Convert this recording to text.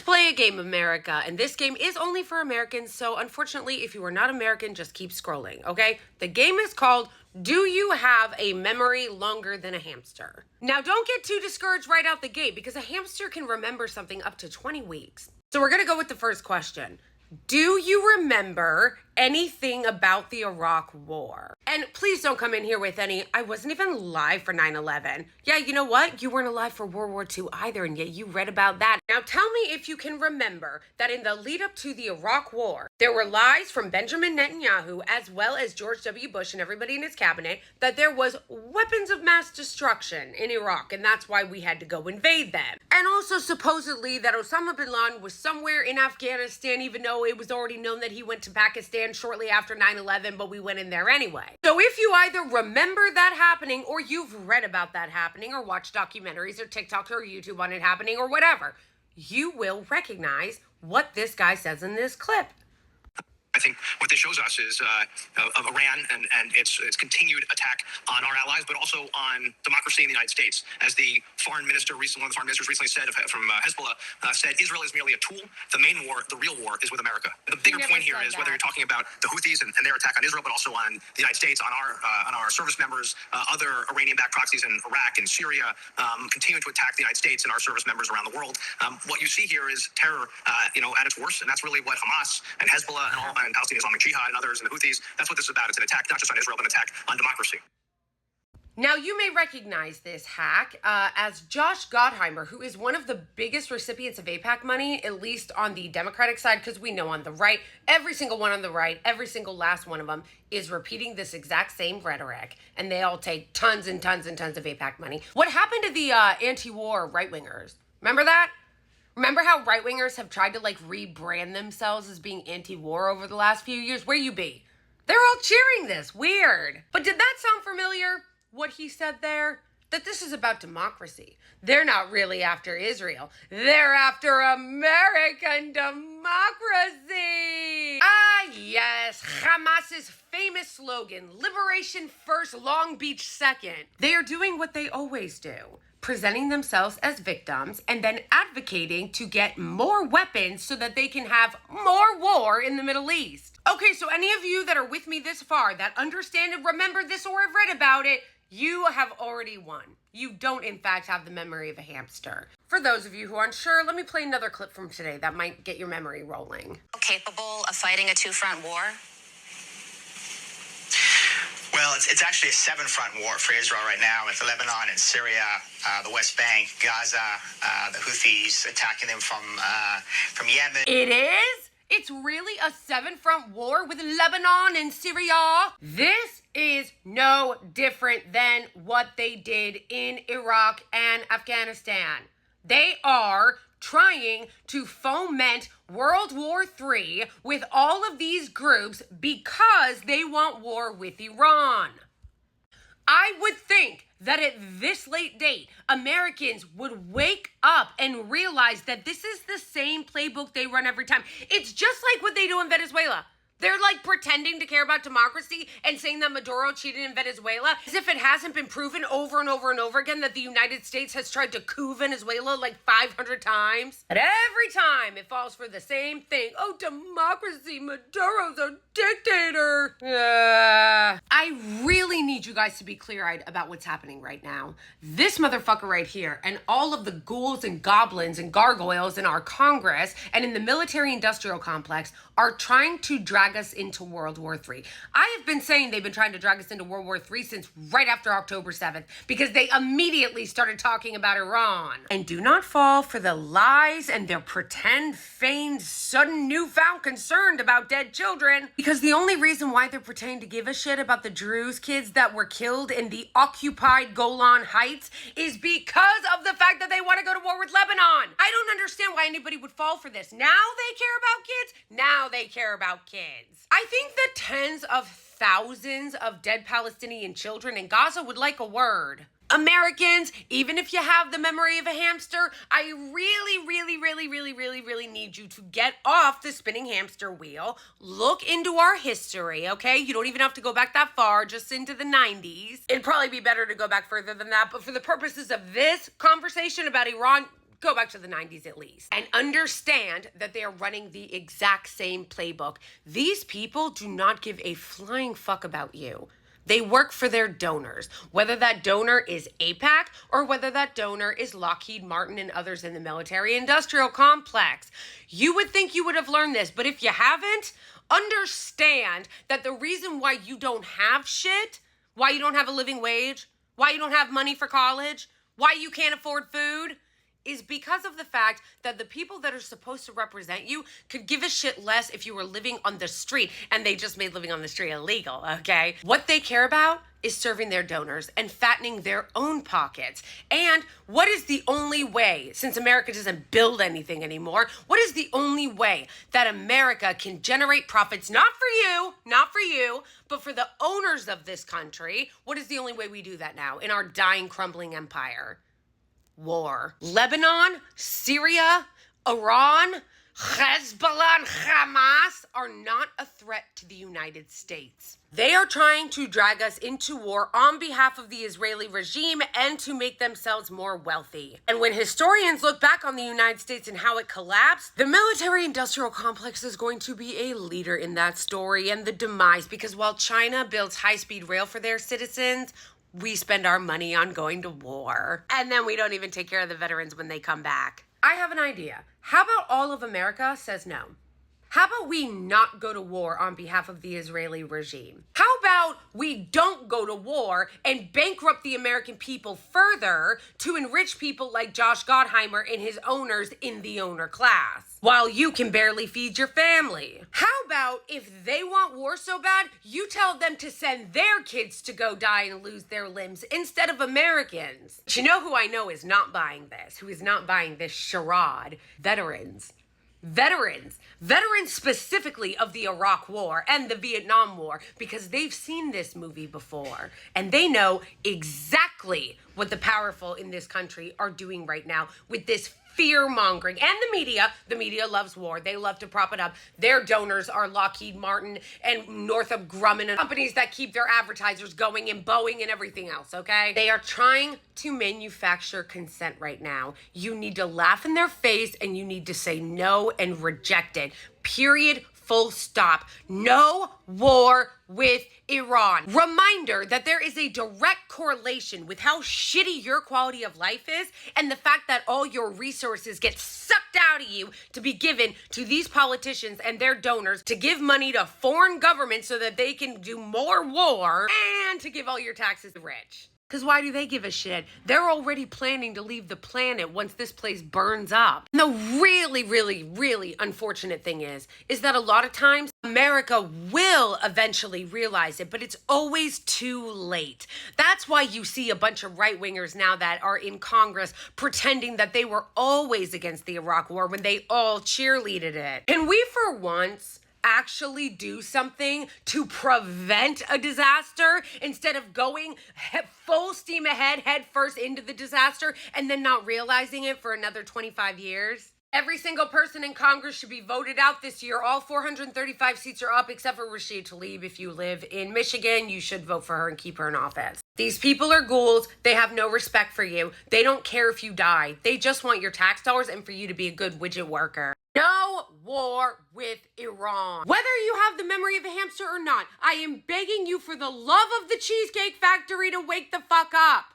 play a game, America. And this game is only for Americans, so unfortunately, if you are not American, just keep scrolling, okay? The game is called Do You Have a Memory Longer Than a Hamster? Now, don't get too discouraged right out the gate because a hamster can remember something up to 20 weeks. So we're gonna go with the first question. Do you remember anything about the Iraq War? And please don't come in here with any, I wasn't even alive for 9/11. Yeah, you know what? You weren't alive for World War II either, and yet you read about that. Now tell me if you can remember that in the lead up to the Iraq War, there were lies from Benjamin Netanyahu as well as George W. Bush and everybody in his cabinet that there was weapons of mass destruction in Iraq, and that's why we had to go invade them. And also supposedly that Osama bin Laden was somewhere in Afghanistan, even though it was already known that he went to Pakistan shortly after 9/11, but we went in there anyway. So if you either remember that happening or you've read about that happening or watched documentaries or TikToks or YouTube on it happening or whatever, you will recognize what this guy says in this clip. I think what this shows us is of Iran and its continued attack on our allies, but also on democracy in the United States. As the foreign minister recently, one of the foreign ministers recently said from Hezbollah, said Israel is merely a tool. The main war, the real war, is with America. The bigger point here is whether you're talking about the Houthis and their attack on Israel, but also on the United States, on our service members, other Iranian-backed proxies in Iraq and Syria, continuing to attack the United States and our service members around the world. What you see here is terror, at its worst, and that's really what Hamas and Hezbollah and Palestinian Islamic Jihad and others and the Houthis, that's what this is about. It's an attack not just on Israel, but an attack on democracy. Now, you may recognize this hack as Josh Gottheimer, who is one of the biggest recipients of AIPAC money, at least on the Democratic side, because we know on the right, every single one on the right, every single last one of them is repeating this exact same rhetoric, and they all take tons and tons and tons of AIPAC money. What happened to the anti-war right-wingers? Remember that? Remember how right-wingers have tried to rebrand themselves as being anti-war over the last few years? Where you be? They're all cheering this. Weird. But did that sound familiar? What he said there? That this is about democracy. They're not really after Israel. They're after American democracy. Ah, yes. Hamas's famous slogan, liberation first, Long Beach second. They are doing what they always do, presenting themselves as victims and then advocating to get more weapons so that they can have more war in the Middle East. Okay, so any of you that are with me this far, that understand and remember this or have read about it, you have already won. You don't, in fact, have the memory of a hamster. For those of you who aren't sure, let me play another clip from today that might get your memory rolling. Capable of fighting a two-front war? Well, it's actually a seven-front war for Israel right now with Lebanon and Syria, the West Bank, Gaza, the Houthis attacking them from Yemen. It is? It's really a seven-front war with Lebanon and Syria? This is no different than what they did in Iraq and Afghanistan. They are trying to foment World War III with all of these groups because they want war with Iran. I would think that at this late date, Americans would wake up and realize that this is the same playbook they run every time. It's just like what they do in Venezuela. They're pretending to care about democracy and saying that Maduro cheated in Venezuela as if it hasn't been proven over and over and over again that the United States has tried to coup Venezuela 500 times. And every time it falls for the same thing. Oh, democracy, Maduro's a dictator. I really need you guys to be clear-eyed about what's happening right now. This motherfucker right here and all of the ghouls and goblins and gargoyles in our Congress and in the military-industrial complex are trying to drag us into World War III. I have been saying they've been trying to drag us into World War III since right after October 7th because they immediately started talking about Iran. And do not fall for the lies and their pretend, feigned, sudden, newfound concern about dead children, because the only reason why they're pretending to give a shit about the Druze kids that were killed in the occupied Golan Heights is because of the fact that they want to go to war with Lebanon. I don't understand why anybody would fall for this. Now they care about kids? Now they care about kids. I think the tens of thousands of dead Palestinian children in Gaza would like a word. Americans, even if you have the memory of a hamster, I really need you to get off the spinning hamster wheel. Look into our history, okay? You don't even have to go back that far, just into the 90s. It'd probably be better to go back further than that, but for the purposes of this conversation about Iran, go back to the 90s at least, and understand that they are running the exact same playbook. These people do not give a flying fuck about you. They work for their donors, whether that donor is AIPAC or whether that donor is Lockheed Martin and others in the military-industrial complex. You would think you would have learned this, but if you haven't, understand that the reason why you don't have shit, why you don't have a living wage, why you don't have money for college, why you can't afford food, is because of the fact that the people that are supposed to represent you could give a shit less if you were living on the street, and they just made living on the street illegal, okay? What they care about is serving their donors and fattening their own pockets. And what is the only way, since America doesn't build anything anymore, what is the only way that America can generate profits, not for you, but for the owners of this country? What is the only way we do that now in our dying, crumbling empire? War. Lebanon, Syria, Iran, Hezbollah, and Hamas are not a threat to the United States. They are trying to drag us into war on behalf of the Israeli regime and to make themselves more wealthy. And when historians look back on the United States and how it collapsed, the military-industrial complex is going to be a leader in that story and the demise, because while China builds high-speed rail for their citizens, we spend our money on going to war. And then we don't even take care of the veterans when they come back. I have an idea. How about all of America says no? How about we not go to war on behalf of the Israeli regime? How about we don't go to war and bankrupt the American people further to enrich people like Josh Gottheimer and his owners in the owner class, while you can barely feed your family? How about if they want war so bad, you tell them to send their kids to go die and lose their limbs instead of Americans? But you know who I know is not buying this, who is not buying this charade? Veterans. Veterans specifically of the Iraq War and the Vietnam War, because they've seen this movie before and they know exactly what the powerful in this country are doing right now with this fear-mongering. And the media loves war. They love to prop it up. Their donors are Lockheed Martin and Northrop Grumman and companies that keep their advertisers going, and Boeing and everything else, okay? They are trying to manufacture consent right now. You need to laugh in their face and you need to say no and reject it. Period. Full stop. No war with Iran. Reminder that there is a direct correlation with how shitty your quality of life is and the fact that all your resources get sucked out of you to be given to these politicians and their donors to give money to foreign governments so that they can do more war and to give all your taxes to the rich. Because why do they give a shit? They're already planning to leave the planet once this place burns up. And the really unfortunate thing is that a lot of times America will eventually realize it, but it's always too late. That's why you see a bunch of right-wingers now that are in Congress pretending that they were always against the Iraq War when they all cheerleaded it. Can we for once actually do something to prevent a disaster instead of going full steam ahead, head first into the disaster, and then not realizing it for another 25 years? Every single person in Congress should be voted out this year. All 435 seats are up except for Rashid Tlaib. If you live in Michigan, you should vote for her and keep her in office. These people are ghouls. They have no respect for you. They don't care if you die. They just want your tax dollars and for you to be a good widget worker. No war with Iran. Whether you have the memory of a hamster or not, I am begging you for the love of the Cheesecake Factory to wake the fuck up.